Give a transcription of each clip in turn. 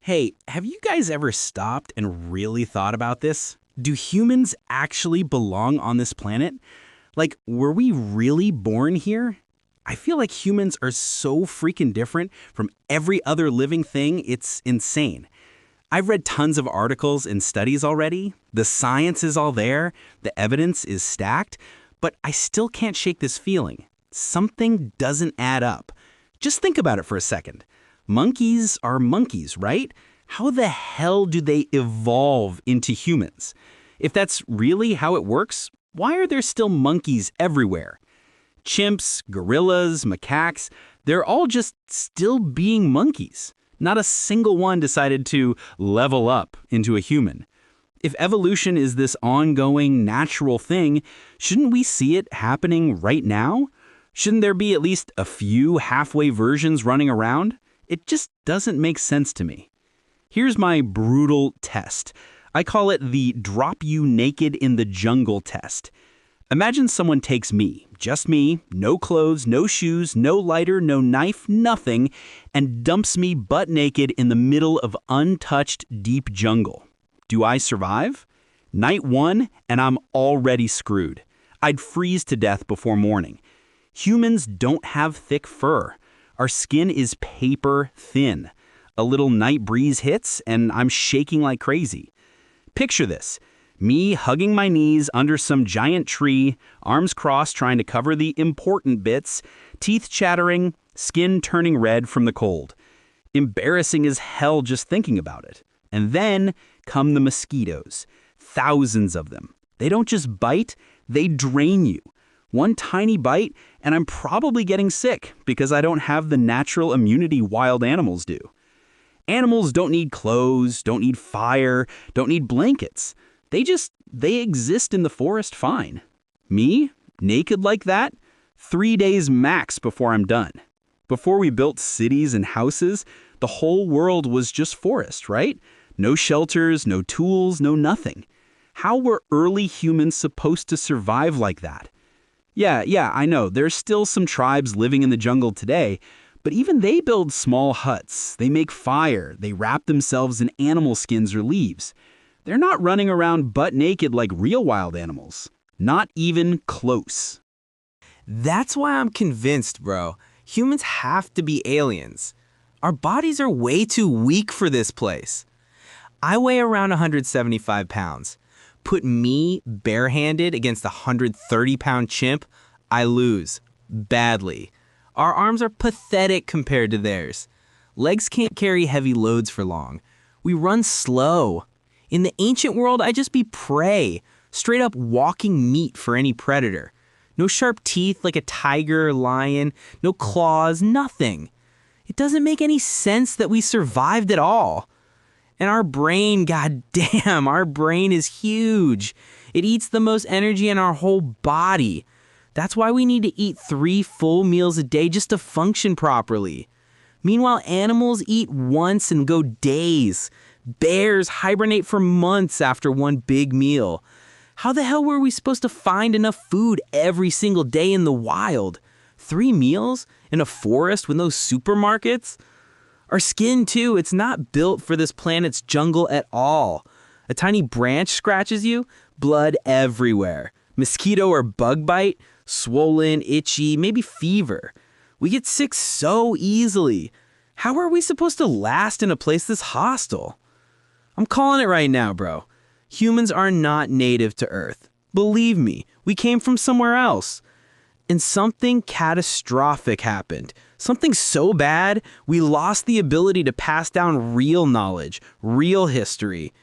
Hey, have you guys ever stopped and really thought about this? Do humans actually belong on this planet? Like, were we really born here? I feel like humans are so freaking different from every other living thing, it's insane. I've read tons of articles and studies already. The science is all there, the evidence is stacked, but I still can't shake this feeling. Something doesn't add up. Just think about it for a second. Monkeys are monkeys, right? How the hell do they evolve into humans? If that's really how it works, why are there still monkeys everywhere? Chimps, gorillas, macaques, they're all just still being monkeys. Not a single one decided to level up into a human. If evolution is this ongoing, natural thing, shouldn't we see it happening right now? Shouldn't there be at least a few halfway versions running around? It just doesn't make sense to me. Here's my brutal test. I call it the drop you naked in the jungle test. Imagine someone takes me, just me, no clothes, no shoes, no lighter, no knife, nothing, and dumps me butt naked in the middle of untouched deep jungle. Do I survive? Night one, and I'm already screwed. I'd freeze to death before morning. Humans don't have thick fur. Our skin is paper thin. A little night breeze hits, and I'm shaking like crazy. Picture this. Me hugging my knees under some giant tree, arms crossed trying to cover the important bits, teeth chattering, skin turning red from the cold. Embarrassing as hell just thinking about it. And then come the mosquitoes. Thousands of them. They don't just bite, they drain you. One tiny bite, and I'm probably getting sick because I don't have the natural immunity wild animals do. Animals don't need clothes, don't need fire, don't need blankets. They exist in the forest fine. Me, naked like that, 3 days max before I'm done. Before we built cities and houses, the whole world was just forest, right? No shelters, no tools, no nothing. How were early humans supposed to survive like that? Yeah, I know, there's still some tribes living in the jungle today, but even they build small huts, they make fire, they wrap themselves in animal skins or leaves. They're not running around butt naked like real wild animals. Not even close. That's why I'm convinced, bro. Humans have to be aliens. Our bodies are way too weak for this place. I weigh around 175 pounds. Put me barehanded against a 130-pound chimp, I lose. Badly. Our arms are pathetic compared to theirs. Legs can't carry heavy loads for long. We run slow. In the ancient world, I'd just be prey, straight up walking meat for any predator. No sharp teeth like a tiger or lion, no claws, nothing. It doesn't make any sense that we survived at all. And our brain, goddamn, our brain is huge. It eats the most energy in our whole body. That's why we need to eat 3 full meals a day just to function properly. Meanwhile, animals eat once and go days. Bears hibernate for months after one big meal. How the hell were we supposed to find enough food every single day in the wild? 3 meals? In a forest with no supermarkets? Our skin, too, it's not built for this planet's jungle at all. A tiny branch scratches you, blood everywhere. Mosquito or bug bite, swollen, itchy, maybe fever. We get sick so easily. How are we supposed to last in a place this hostile? I'm calling it right now, bro. Humans are not native to Earth. Believe me, we came from somewhere else. And something catastrophic happened. Something so bad, we lost the ability to pass down real knowledge, real history.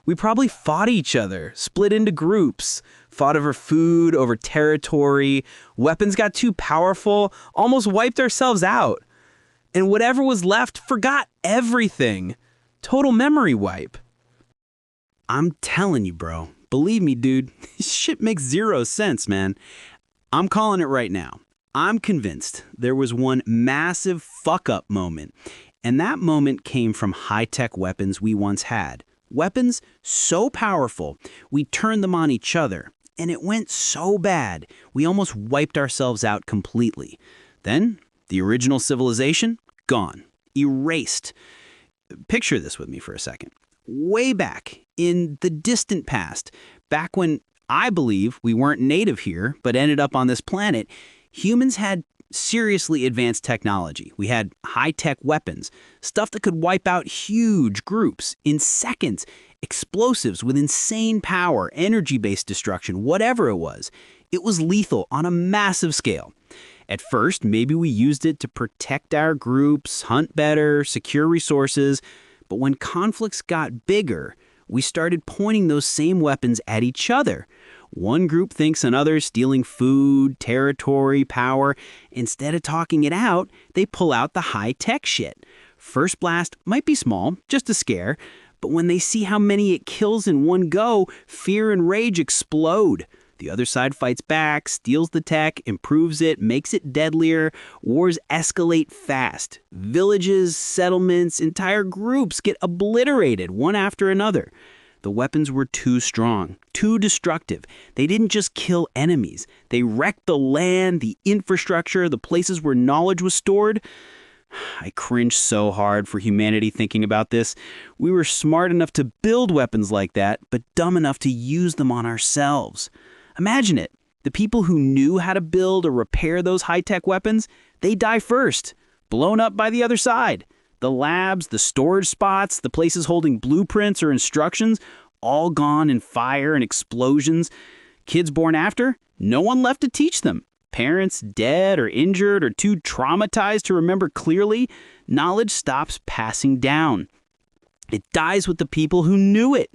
We probably fought each other, split into groups, fought over food, over territory. Weapons got too powerful, almost wiped ourselves out. And whatever was left forgot everything. Total memory wipe. I'm telling you, bro. Believe me, dude. This shit makes zero sense, man. I'm calling it right now. I'm convinced there was one massive fuck-up moment, and that moment came from high-tech weapons we once had. Weapons so powerful, we turned them on each other, and it went so bad, we almost wiped ourselves out completely. Then, the original civilization, gone. Erased. Picture this with me for a second. Way back in the distant past, back when I believe we weren't native here but ended up on this planet, humans had seriously advanced technology. We had high-tech weapons, stuff that could wipe out huge groups in seconds, explosives with insane power, energy-based destruction, whatever it was. It was lethal on a massive scale. At first, maybe we used it to protect our groups, hunt better, secure resources, but when conflicts got bigger, we started pointing those same weapons at each other. One group thinks another's stealing food, territory, power. Instead of talking it out, they pull out the high-tech shit. First blast might be small, just a scare, but when they see how many it kills in one go, fear and rage explode. The other side fights back, steals the tech, improves it, makes it deadlier. Wars escalate fast. Villages, settlements, entire groups get obliterated one after another. The weapons were too strong, too destructive. They didn't just kill enemies. They wrecked the land, the infrastructure, the places where knowledge was stored. I cringe so hard for humanity thinking about this. We were smart enough to build weapons like that, but dumb enough to use them on ourselves. Imagine it. The people who knew how to build or repair those high-tech weapons, they die first, blown up by the other side. The labs, the storage spots, the places holding blueprints or instructions, all gone in fire and explosions. Kids born after, no one left to teach them. Parents dead or injured or too traumatized to remember clearly. Knowledge stops passing down. It dies with the people who knew it.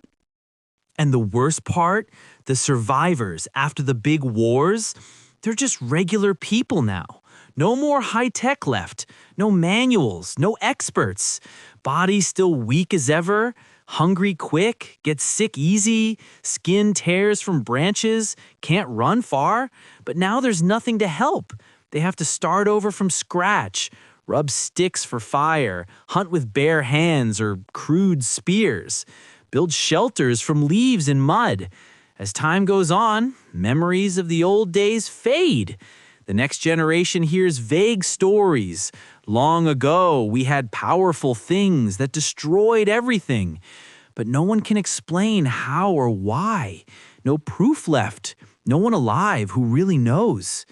And the worst part, the survivors after the big wars, they're just regular people now. No more high tech left, no manuals, no experts. Bodies still weak as ever, hungry quick, get sick easy, skin tears from branches, can't run far. But now there's nothing to help. They have to start over from scratch, rub sticks for fire, hunt with bare hands or crude spears, build shelters from leaves and mud. As time goes on, memories of the old days fade. The next generation hears vague stories. Long ago, we had powerful things that destroyed everything. But no one can explain how or why. No proof left. No one alive who really knows.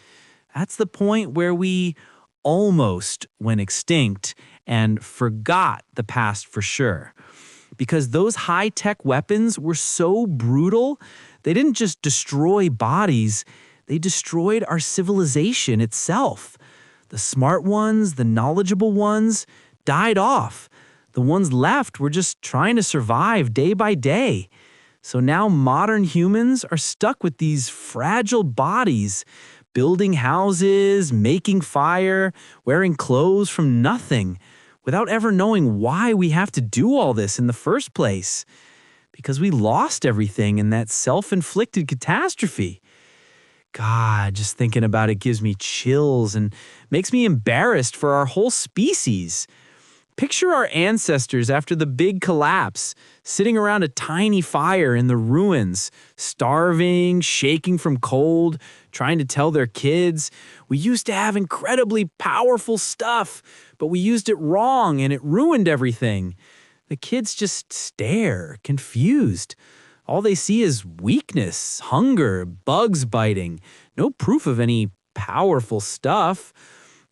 That's the point where we almost went extinct and forgot the past for sure. Because those high-tech weapons were so brutal, they didn't just destroy bodies, they destroyed our civilization itself. The smart ones, the knowledgeable ones, died off. The ones left were just trying to survive day by day. So now modern humans are stuck with these fragile bodies, building houses, making fire, wearing clothes from nothing, without ever knowing why we have to do all this in the first place. Because we lost everything in that self-inflicted catastrophe. God, just thinking about it gives me chills and makes me embarrassed for our whole species. Picture our ancestors after the big collapse, sitting around a tiny fire in the ruins, starving, shaking from cold, trying to tell their kids, we used to have incredibly powerful stuff, but we used it wrong and it ruined everything. The kids just stare, confused. All they see is weakness, hunger, bugs biting, no proof of any powerful stuff.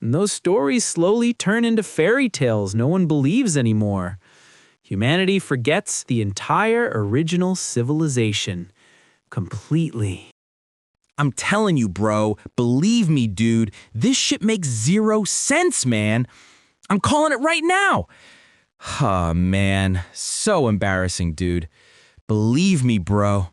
And those stories slowly turn into fairy tales no one believes anymore. Humanity forgets the entire original civilization completely. I'm telling you, bro, believe me, dude, this shit makes zero sense, man. I'm calling it right now. Oh, man, so embarrassing, dude. Believe me, bro.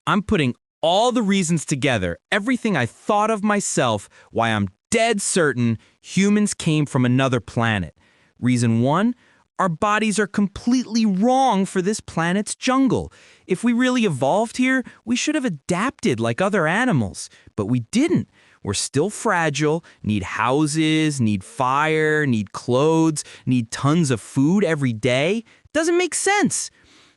I'm putting all the reasons together, everything I thought of myself, why I'm dead certain humans came from another planet. Reason one, our bodies are completely wrong for this planet's jungle. If we really evolved here, we should have adapted like other animals, but we didn't. We're still fragile, need houses, need fire, need clothes, need tons of food every day. Doesn't make sense.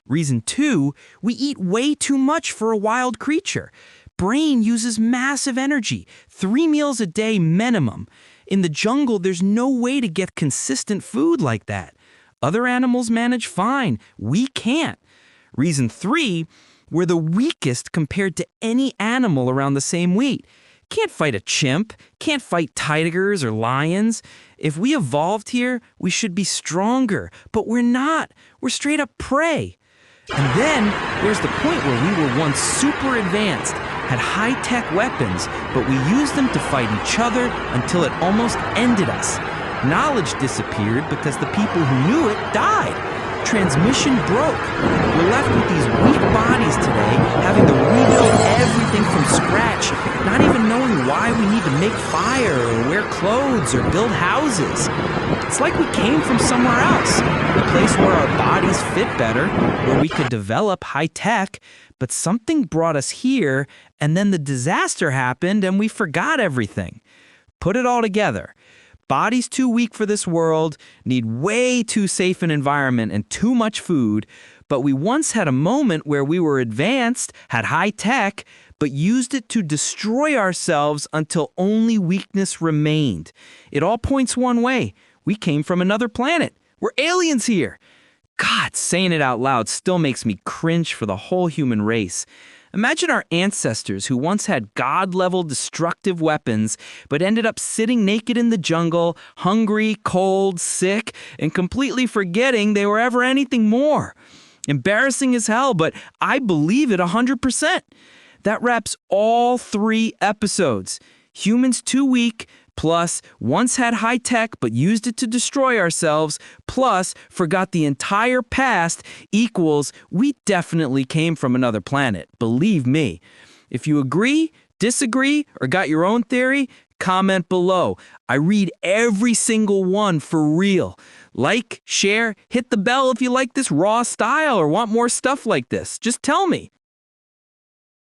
Reason two, we eat way too much for a wild creature. Brain uses massive energy, 3 meals a day minimum. In the jungle, there's no way to get consistent food like that. Other animals manage fine. We can't. Reason 3, we're the weakest compared to any animal around the same weight. Can't fight a chimp, can't fight tigers or lions. If we evolved here, we should be stronger, but we're not. We're straight up prey. And then there's the point where we were once super advanced, had high-tech weapons, but we used them to fight each other until it almost ended us. Knowledge disappeared because the people who knew it died. Transmission broke. We're left with these weak bodies today, having to rebuild everything from scratch, not even knowing why we need to make fire or wear clothes or build houses. It's like we came from somewhere else, a place where our bodies fit better, where we could develop high tech, but something brought us here, and then the disaster happened and we forgot everything. Put it all together. Bodies too weak for this world, need way too safe an environment and too much food, but we once had a moment where we were advanced, had high tech, but used it to destroy ourselves until only weakness remained. It all points one way. We came from another planet. We're aliens here. God, saying it out loud still makes me cringe for the whole human race. Imagine our ancestors who once had God-level destructive weapons, but ended up sitting naked in the jungle, hungry, cold, sick, and completely forgetting they were ever anything more. Embarrassing as hell, but I believe it 100%. That wraps all 3 episodes. Humans too weak, plus once had high tech but used it to destroy ourselves, plus forgot the entire past, equals we definitely came from another planet, believe me. If you agree, disagree, or got your own theory, comment below. I read every single one for real. Like, share, hit the bell if you like this raw style or want more stuff like this. Just tell me.